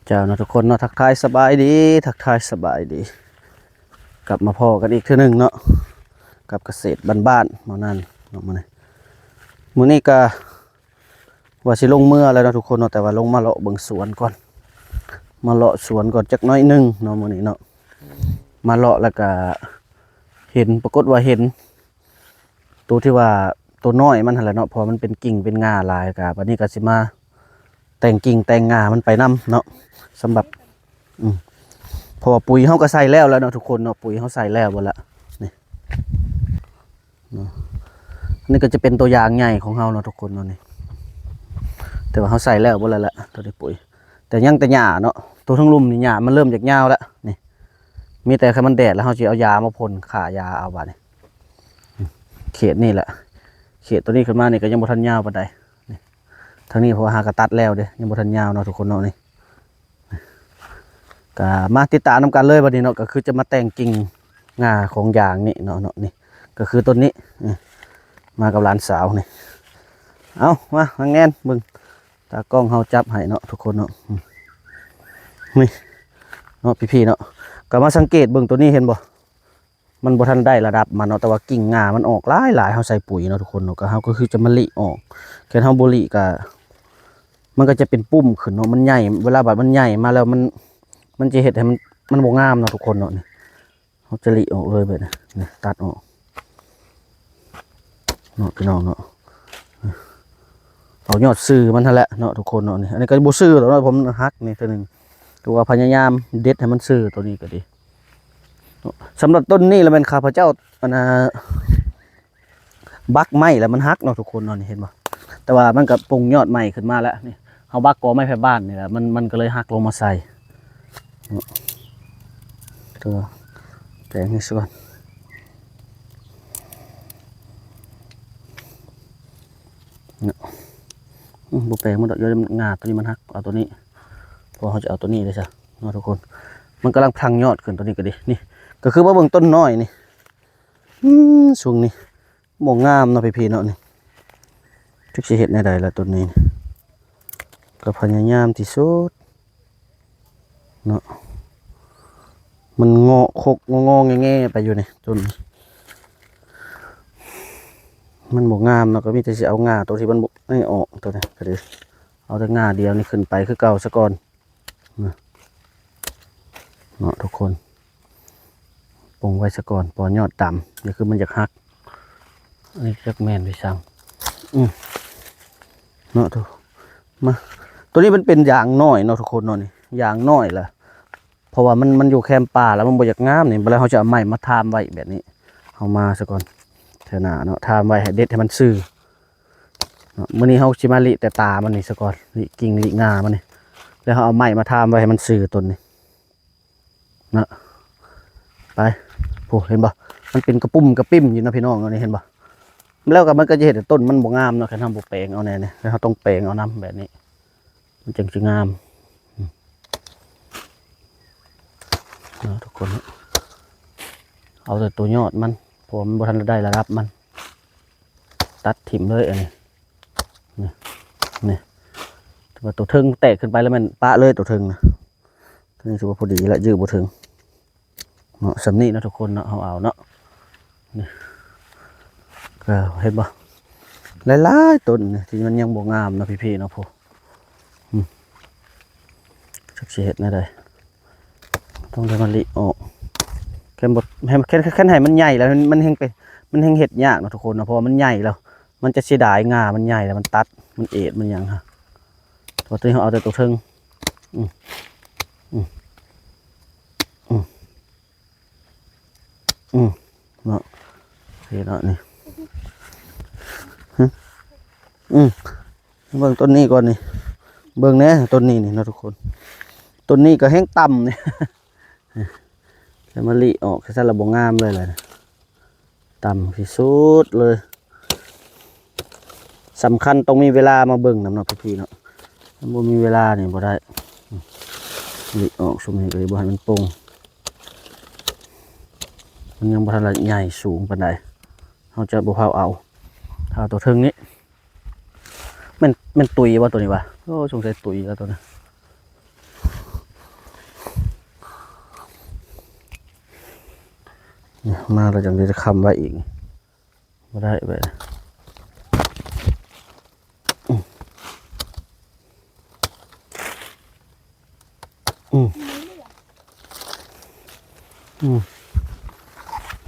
เจ้านะทุกคนเนาะทักทายสบายดีทักทายสบายดีกลับมาพอกันอีกเทื่อนึงเนาะกับเกษตรบ้านๆมานั่นเนาะมื้อนี้ก็ว่าสิลงเมื่อแล้วเนาะทุกคนเนาะแต่ว่าลงมาเลาะเบิ่งสวนก่อนมาเลาะสวนก่อนจักหน้อยนึงเนาะมื้อนี้เนาะมาเลาะแล้วก็เห็นปรากฏว่าเห็นตัวที่ว่าตัวน้อยมันหั่นแหละเนาะพอมันเป็นกิ่งเป็นง่าหลายก็บัดนี้ก็สิมาแต่งกิ่งแต่งง่ามันไปนํเนาะสำหรับพอปุ๋ยเขาก็ใส่แล้วเนาะทุกคนเนาะปุ๋ยเขาใส่แล้วหมดละนี่เนาะนี่ก็จะเป็นตัวอย่างใหญ่ของเขาเนาะทุกคนเนาะนี่แต่ว่าเขาใส่แล้วหมดแล้วละตัวนี้ปุ๋ยแต่ยังแต่หญ้าเนาะตัวทั้งลุ่มนี่หญ้ามันเริ่มจากยาวแล้วนี่มีแต่แค่มันแดดแล้วเขาจะเอายามาพ่นฆ่ายาเอาบาดนี่เขตนี่แหละเขตตัวนี้ขึ้นมานี่ก็ยังบ่ทันยาวปานใดนี่ทางนี้เพราะหากระตัดแล้วเด้ยังบ่ทันยาวเนาะทุกคนเนาะนี่ก็มาติดตามนำกันเลยวันนี้เนาะก็คือจะมาแต่งกิ่งง่าของยางนี่เนาะนี่ก็คือต้นนี้มากับหลานสาวนี่เอามาแงนเบิ่งตากล้องเฮาจับให้เนาะทุกคนเนาะนี่เนาะพี่ๆเนาะก็มาสังเกตเบิ่งตัวนี้เห็นบ่มันบ่ทันได้ระดับมันเนาะแต่ว่ากิ่งง่ามันออกหลายเฮาใส่ปุ๋ยเนาะทุกคนเนาะก็เฮาก็คือจะมาลิออกแค่เฮาบ่ลิก็มันก็จะเป็นปุ่มขึ้นเนาะมันใหญ่เวลาบัดมันใหญ่มาแล้วมันจะเห็ดให้มันบ่งามเนาะทุกคนเนาะนี่เขาจะลิออกเลยแบบนี้นี่ตัดออกเนาะพี่น้องเนาะเอายอดซื้อมันนั่นแหละเนาะทุกคนเนาะนี่อันนี้ก็บ่ซื้อหรอกเนาะผมฮักนี่ตัวหนึ่งตัวพยายามเด็ดให้มันซื้อตัวนี้ก็ดีสำหรับต้นนี้แล้วเป็นข้าพเจ้าบักไม้แล้วมันฮักเนาะทุกคนเนาะนี่เห็นบ่แต่ว่ามันกับปรุงยอดใหม่ขึ้นมาแล้วนี่เขาบักกอไม้ไผ่บ้านนี่แหละมันก็เลยฮักลงมาใส่ตัวแปลงให้ส่วนเนี่ยบุแปลงมันดอกเยอะงาตัวนี้มันฮักเอาตัวนี้พอเขาจะเอาตัวนี้เลยจ้ะเนาะทุกคนมันกำลังพังยอดขึ้นตัวนี้ก็ดีนี่ก็คือว่าเบื้องต้นน้อยนี่สูงนี่โมงงามเนาะพี่ๆเนาะนี่ทุกสิเห็ดในใดละต้นนี้ก็พยายามที่สุดเนาะมันงอคกงอแง่ไปอยู่นี่ต้นมันบกงามเนาะก็มีแต่จะเอางาตัวที่มันไม่ออกตัวนี้ก็เลยเอาแต่งาเดียวนี่ขึ้นไปคือเก่าซะก่อนเนาะทุกคนปงไว้ซะก่อนปอนยอดต่ำนี่คือมันจะหักอันนี้จักแมนไปสั่งเนาะทุกมาตัวนี้มันเป็นยางน้อยเนาะทุกคนเนาะนี่ยางน้อยแหละเพราะว่ามันอยู่แคมป่าแล้วมันบ่อยากงามนี่เวลาเขาจะเอาไม้มาทามไว้แบบนี้เอามาซะก่อนเถอะหน้าเนาะทามไว้ให้เด็ดให้มันซื่อมื้อนี้เขาชิมาลิแต่ตามันนี่ซะก่อนลิกิ่งลิงามันนี่แล้วเขาเอาไม้มาทามไว้ให้มันซื่อต้นนี่นะไปโอ้เห็นบ่มันเป็นกระปุ่มกระปิ้มอยู่นะพี่น้องเอานี่เห็นบ่แล้วก็มันก็จะเห็นต้นมันบ่งามเนาะแค่ทำบ่แปลงเอาแน่เนี่ยแล้วเขาต้องแปลงเอาน้ำแบบนี้มันจึงจะงามทุกคนเอาแต่ตัวยอดมันผมบ่ทันได้ระดับมันตัดถิ่มเลยอันนี้นี่ตัวทึงแตกขึ้นไปแล้วมันปะเลยตัวทึงนะตัวนี้ถือว่าพอดีและยืดบ่ถึงเนาะสำนีนะทุกคนเนาะเอาเนาะนี่ก็เห็นบ่หลายๆต้นที่มันยังบ่งามนะพี่ๆเนาะพอสักสิเฮ็ดแน่ได้ต้องได้มันลิออกแค่บดแค่ให้มันใหญ่แล้วมันแห้งไปมันแห้งเห็ดยากนะทุกคนนะเพราะมันใหญ่แล้วมันจะเสียดายงามันใหญ่แล้วมันตัดมันเอ็ดมันยังฮะตัวนี้เขาเอาแต่ตัวเทิงเนาะเห็ดเนาะนี่เบิ่งต้นนี้ก่อนนี่เบิ่งแน่ต้นนี้นี่นะทุกคนต้นนี้ก็แห้งต่ำเนี่ยแต่มะลิออกแค่ระบบงามเลยนะต่ำที่สุดเลยสำคัญต้องมีเวลามาเบิ่งน้ำเนาะพี่เนาะถ้าบ่มีเวลาเนี่ยบ่ได้ลิออกสุ่มนี้ก็เลยบ่ให้มันโป่งมันยังบ่ทันใหญ่สูงปานใดเขาจะบ่พาเอาถ้าตัวเทิงนี้มันตุยว่าตัวนี้วะโอ้สงสัยตุยแล้วตัวนี้ เนี่ยมาเราจังได้คำไว้อีกไม่ได้ไป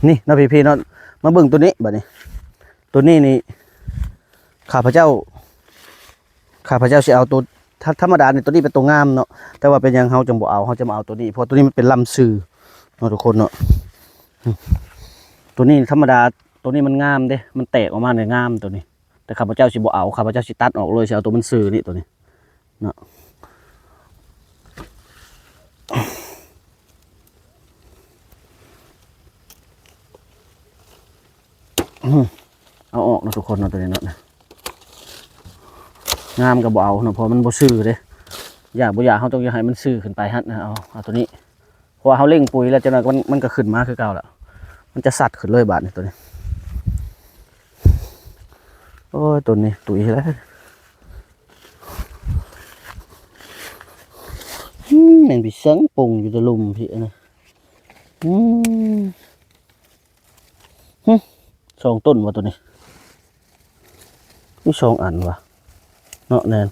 นี่นะพี่ๆเนาะมาเบิ่งตัวนี้บัดนี้ตัวนี้นี่ข้าพเจ้าสิเอาตัวธรรมดาเนี่ยตัวนี้เป็นตัวงามเนาะแต่ว่าเป็นยังเฮาจังบ่เอาเฮาจะมาเอาตัวนี้เพราะตัวนี้มันเป็นลำซื่อเนาะทุกคนเนาะตัวนี้ธรรมดาตัวนี้มันงามเด้มันแตกออกมาเนี่ยงามตัวนี้แต่ข้าพเจ้าสิบ่เอาข้าพเจ้าสิตัดออกเลยสิเอาตัวมันซื่อนี่ตัวนี้เนาะเอาออกนะทุกคนเนาะตัวนี้เนาะงามกับบ่เอาเนาะเพราะมันบ่ซื่อเด้อยากเขาต้องอยากให้มันซื่อขึ้นไปฮะนะเอาตัวนี้เพราะว่าเขาเล่งปุ๋ยแล้วจะมันก็ขึ้นมาคือเก่าแล้วมันจะสัดขึ้นเลยบาดนี่ตัวนี้โอ้ยตัวนี้ตุ๋ยแล้วแม่นพี่เสิงปุ่งอยู่ตะลุมพี่นะสองต้นวะตัวนี้นี่สองอันวะเนาะแนน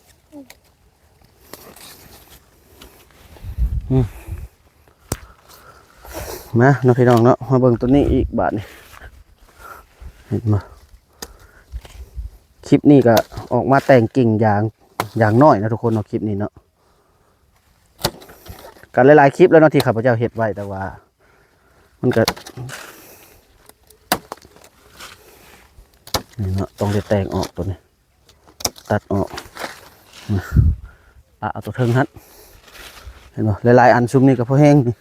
มาน้องพี่น้องเนาะมาเบิ่งตัวนี้อีกบาทนี่เห็นมาคลิปนี้ก็ออกมาแต่งกิ่งอย่างน้อยนะทุกคนเนาะคลิปนี้เนาะกันหลายๆคลิปแล้วเนาะที่ข้าพเจ้าเฮ็ดไว้แต่ว่ามันก็นี่เนาะต้องได้แต่งออกตัวนี้ตัดออกเอาตัวเทิงฮัดเห็นป่ะหลายๆอันซุ้มนี่ก็พอแห้งนี่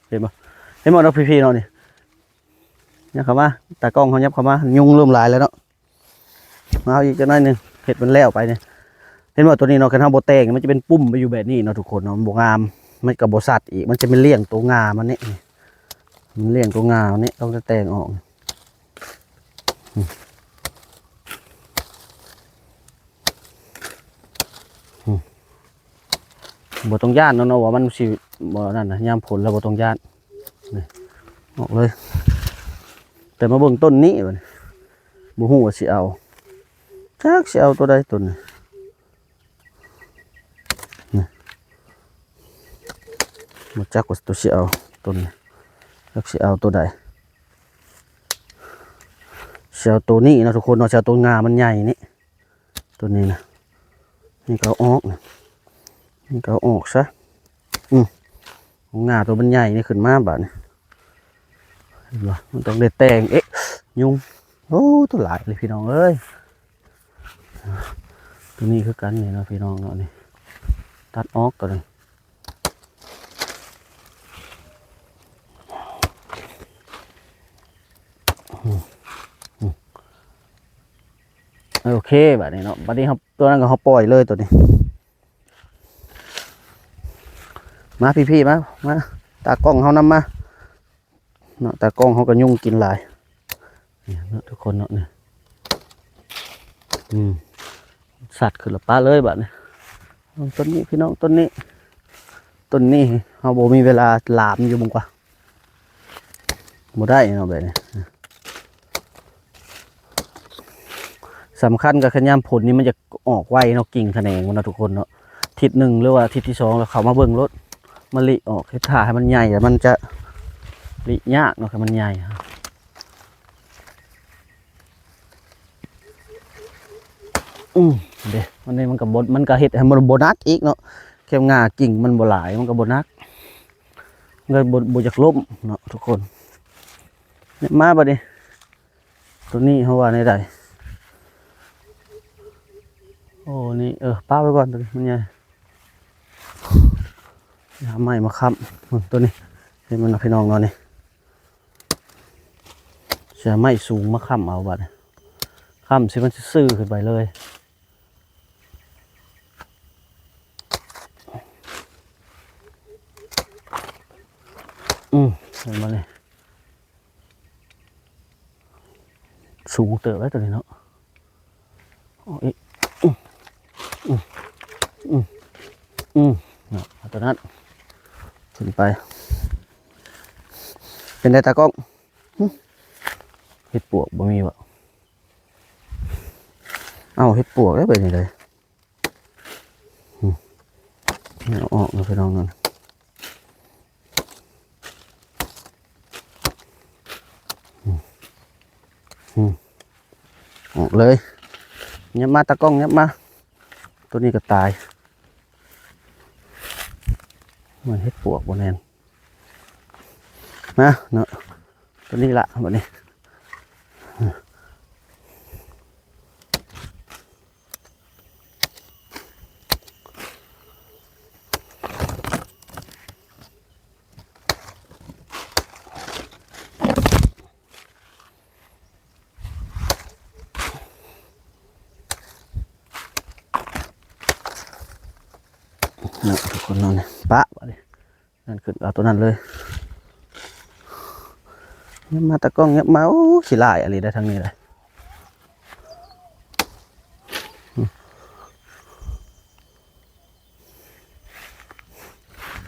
เห็นป่ะเนาะพี่ๆเนาะนี่ยับเข้ามาตากล้องเขายับเข้ามายุงเริ่มหลายแล้วเนาะมาเอาอีกจะน้อยนึงเห็ดมันแล้วไปเนี่ยเห็นว่าตัวนี้เนาะคันเฮาบ่แต่งมันจะเป็นปุ่มไปอยู่แบบนี้เนาะทุกคนเนาะบ่งามมันก็บ่สัดอีกมันจะเป็นเลี้ยงตัวงามันนี่มันเลี้ยงตัวงามันนี่ต้องจะแต่งออกบ่ต้องย่านเนาะว่ามันสิบ่นั่นน่ะยามผลแล้วบ่ต้องย่านนี่ออกเลยแต่มาเบิ่งต้นนี้บัดนี้บ่ฮู้ว่าสิเอาจักสิเอาตัวใดต้นนี่บ่จักว่าตัวสิเอาต้นนี่จักสิเอาตัวใดสิเอาตัวนี้นะทุกคนเนาะสิเอาตัวงามันใหญ่นี่ตัวนี้นะนี่ก็ออกนะนี่ก็ออกซะงาตัวมันใหญ่นี่ขึ้นมาบาดนี่เห็นบ่มันต้องได้แต่งยุงโอ้ตัวหลายเลยพี่น้องเอ้ยตัวนี้คือกันนี่เนาะพี่น้องเนาะนี่ตัดออกตัวนี้โอเคแบบนี้เนาะบัดนี้ครับตัวนั้นก็เขาปล่อยเลยตัวนี้มาพี่ๆมาตากล้องเขานำมาเนาะตากล้องเขาก็ยุ่งกินหลายเนี่ยเนาะทุกคนเนาะเนี่ยสัตว์ขึ้นละป้าเลยแบบนี้ต้นนี้พี่น้องต้นนี้เขาบอกมีเวลาหลามอยู่บุงกว่าบ่ได้เนาะแบบนี้สำคัญกับขยามผลนี่มันจะออกไวเนาะกิ่งแขนงมันนะทุกคนเนาะทิศหนึ่งหรือว่าทิศที่สองแล้วเขามาเบิ่งรถมันลิออกให้ถ่าให้มันใหญ่แต่มันจะลิยากเนาะให้มันใหญ่เดี๋ยวมันนี่มันกับบดมันก็เห็ดให้มันโบนัสอีกเนาะแค่งากิ่งมันโบหลายมันก็โบนัสเงินโบจากล้มเนาะทุกคนเนี่ยมาบ่ดิตัวนี้เขาว่าในใดโอ้นี่ป้าไว้ก่อนตัวนี้มันใหญ่หาไม้มาค้ำตัวนี้เห็นมันพี่น้องเนาะนี่เสียไม้สูงมาค้ำเอาบัดค้ำสิมันจะซื่อขึ้นไปเลยเห็นมาเลยสูงเติบไว้ตัวนี้เนาะตัวนั้นขึ้นไป เป็นได้ตากล้องเห็ดปวกบ่มีวะเอาเห็ดปวกได้ไปนี่เลยเอาออกเลยไปลองนั่นออกเลยยับมาตากล้องยับมาตัวนี้ก็ตายมันเห็ดปวกบนแนนนะเนาะตัวนี้ละแบบนี้นะทุกคนนอนเนี่ยปะแบบนี้นั่นขึ้นเอาตัวนั้นเลยเนี่ยมาตะกล้องเนี่ยมาโอ้ขี้ลายอะไรได้ทั้งนี้เลย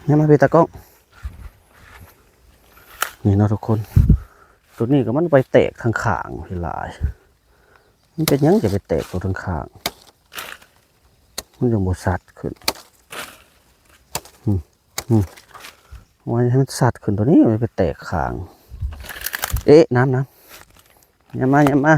เนี่ยมาเป็นตะกล้องนี่เนาะทุกคนตัวนี้ก็มันไปแตกข้างๆขี้ลายมันเป็นยังจะไปแตกตัวข้างๆมันจะบดสัดขึ้นวันให้มันสัดขึ้นตัวนี้มันไปแตกข้างเอ๊ะน้ำอย่ามา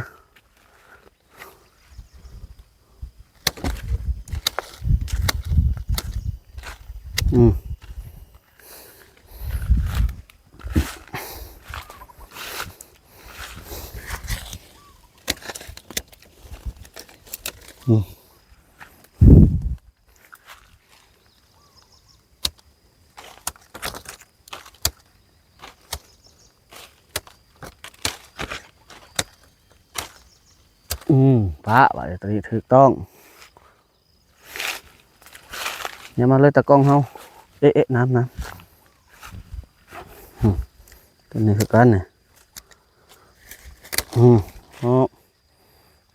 ปะว่าตัวนี้ถูกต้องอย่ามาเลยตะกล้องเฮาเอ๊ะน้ำตัวนี้คือกันเนี่ย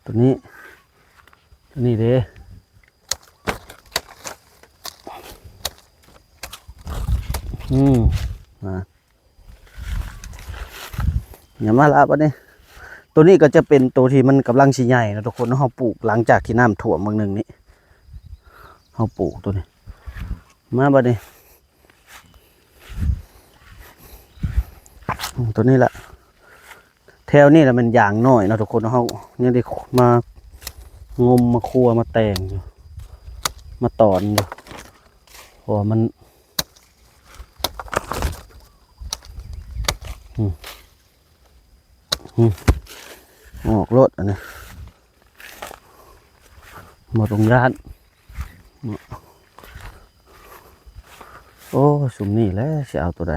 ตัวนี้เด้อย่ามาละปะเนี่ยตัวนี้ก็จะเป็นตัวที่มันกำลังชิ้นใหญ่นะทุกคนเราปลูกหลังจากที่น้ำท่วมบางหนึ่งนี้เราปลูกตัวนี้มาปะเนี่ยตัวนี้แหละแถวนี้แหละมันอย่างน้อยนะทุกคนเราเนี่ยได้มางมมาคั่วมาแต่งอยู่มาตอนอยู่เพราะมันออกรถอันนี้หมดโรงงานโอ้สุ่มนี่แล้วจะเอาตัวใด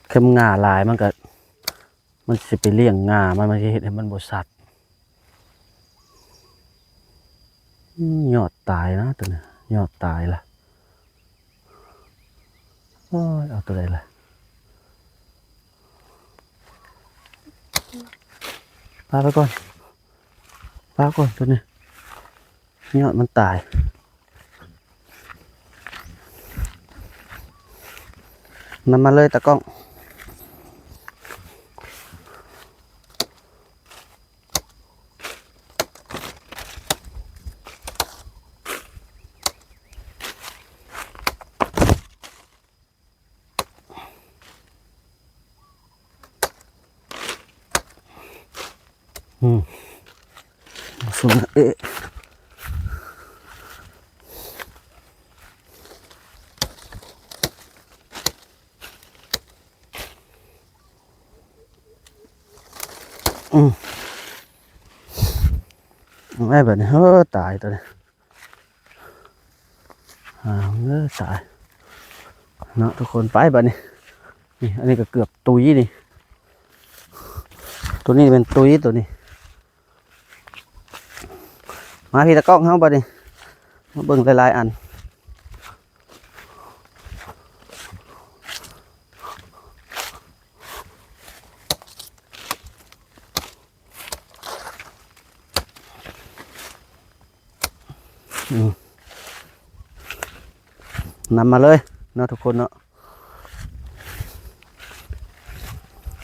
เข้มงาลายมันก็มันจะไปเลี้ยงงามันจะเห็นให้มันบดสัตว์ยอดตายนะตัวนี้ยอดตายละโอ้ยเอาตัวใดล่ะปาไปก่อนตัวนี้ยอดมันตายนำมาเลยตะกล้องส่วนเอ๊ะไม่แบบนี้ตายตัวนี้ตายเนาะทุกคนไปแบบนี้นี่อันนี้ก็เกือบตุยนี่ตัวนี้เป็นตุยตัวนี้มาพี่ตะกล้องเข้าไปดิมาเบิ่งหลายๆอันนำมาเลยเนาะทุกคนเนาะ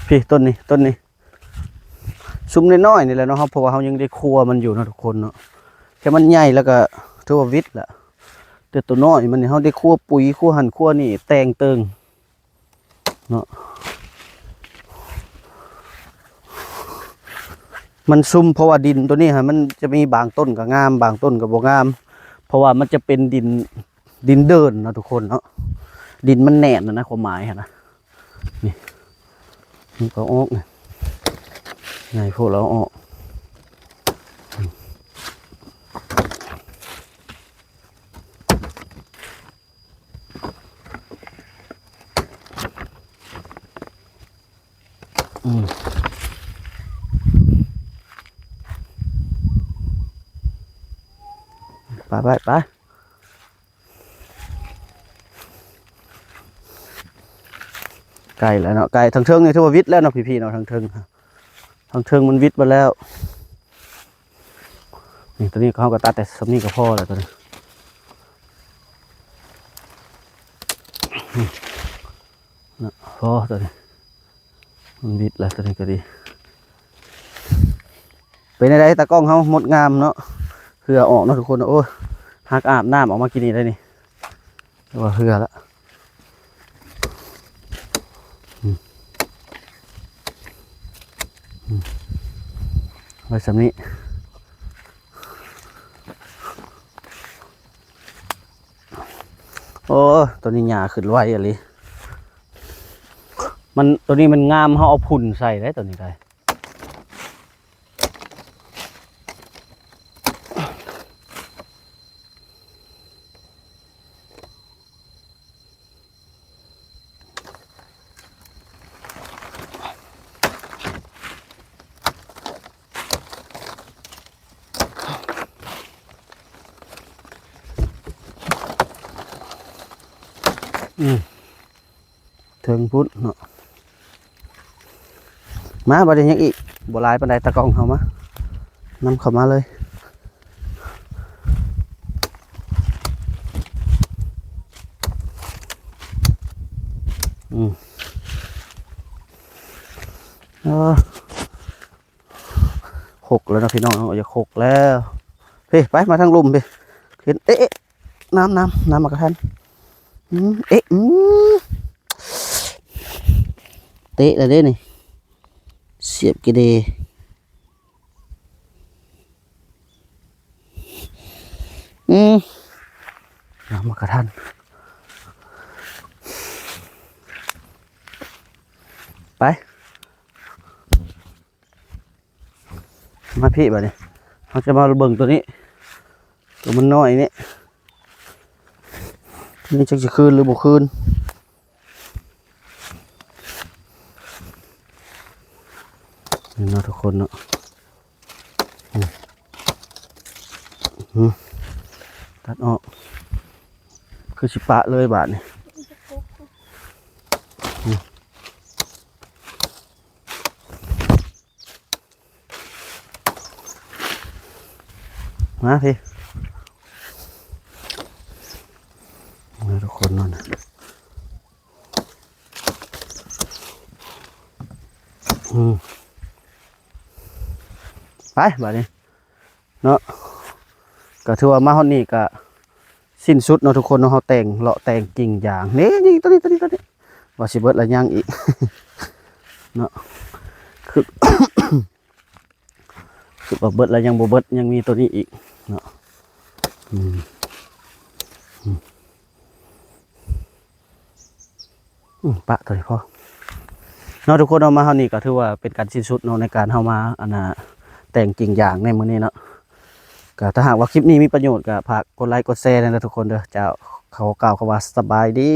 พี่ต้นนี้ซุ้มน้อยๆนี่แหละเนาะครับเพราะว่าเขายังได้ครัวมันอยู่นะทุกคนเนาะแค่มันใหญ่แล้วก็ถือว่าวิทย์แหละแต่ตัวน้อยมันนี่เขาได้ครัวปุ๋ยครัวหั่นครัวนี่แต่งเติงเนาะมันซุ่มเพราะว่าดินตัวนี้ฮะมันจะมีบางต้นก็งามบางต้นก็บ่งามเพราะว่ามันจะเป็นดินเดินนะทุกคนเนาะดินมันแน่นนะความหมายฮะนะนี่มันก็ออกไงพวกเราออกไปไก่แล้วเนาะไก่ทางเทิงนี่ถือว่าวิทย์แล้วเนาะพี่ๆเนาะทางเทิงมันวิทย์มาแล้วนี่ตัวนี้เขาก็ตัดแต่สำนี้ก็พอแล้วตัวนี้นะพอตัวนี้มันวิทย์แล้วตัวนี้ก็ดีเป็นอะไรตากล้องเขาหมดงามเนาะเหือออกเนาะทุกคนโอ้ยหักอาบน้ำออกมากินนี่ได้นี่ว่าเหือละไว้สำนี้โอ้ตัวนี้หญ้าขึ้นไวอะไรมันตัวนี้มันงามเขาเอาพุ่นใส่ได้ตัวนี้ได้เทิงพุทธเนาะมาประเด็นยังอีกบัวลายปันไดตะกองเขามานำเข้ามาเลยหกแล้วนะพี่น้องอย่าหกแล้วพี่ไปมาทางลุ่มพี่เห็นเอ๊ะน้ำมากระทันเอ๊ะเตะอะไรนี่เสียบกี่เดน้ำมากระทันไปมาพี่บ่เนี่ยเราจะมาเบิ่งตัวนี้ตัวมันน้อยนี่นี่จะคืนหรือบ่คืนนี่เนาะทุกคนเนาะตัดออกคือสิปะเลยบาทนี่มาพี่นี่ทุกคนเนาะไปบาทนี้เนาะก็ถือว่ามาฮอดนี่ก็สิ้นสุดเนาะทุกคนเนาะเขาแต่งเลาะแต่งกิ่งอย่างนี่ยิงตัวนี้ว่าสิเบิดอะไรย่างอีกเนาะคือ คือว่าเบิดแล้วยังบ่เบิดยังมีตัวนี้อีกเนาะปะตัวนี้พอเนาะทุกคนเอามาเฮานี่ก็ถือว่าเป็นการสิ้นสุดเนาะในการเฮามาอันน่ะแต่งกิ่งอย่างในมื้อนี้เนาะก็ถ้าหากว่าคลิปนี้มีประโยชน์ก็ฝากกดไลค์กดแชร์นะทุกคนเด้อเจ้าเขากล่าวคำว่าสบายดี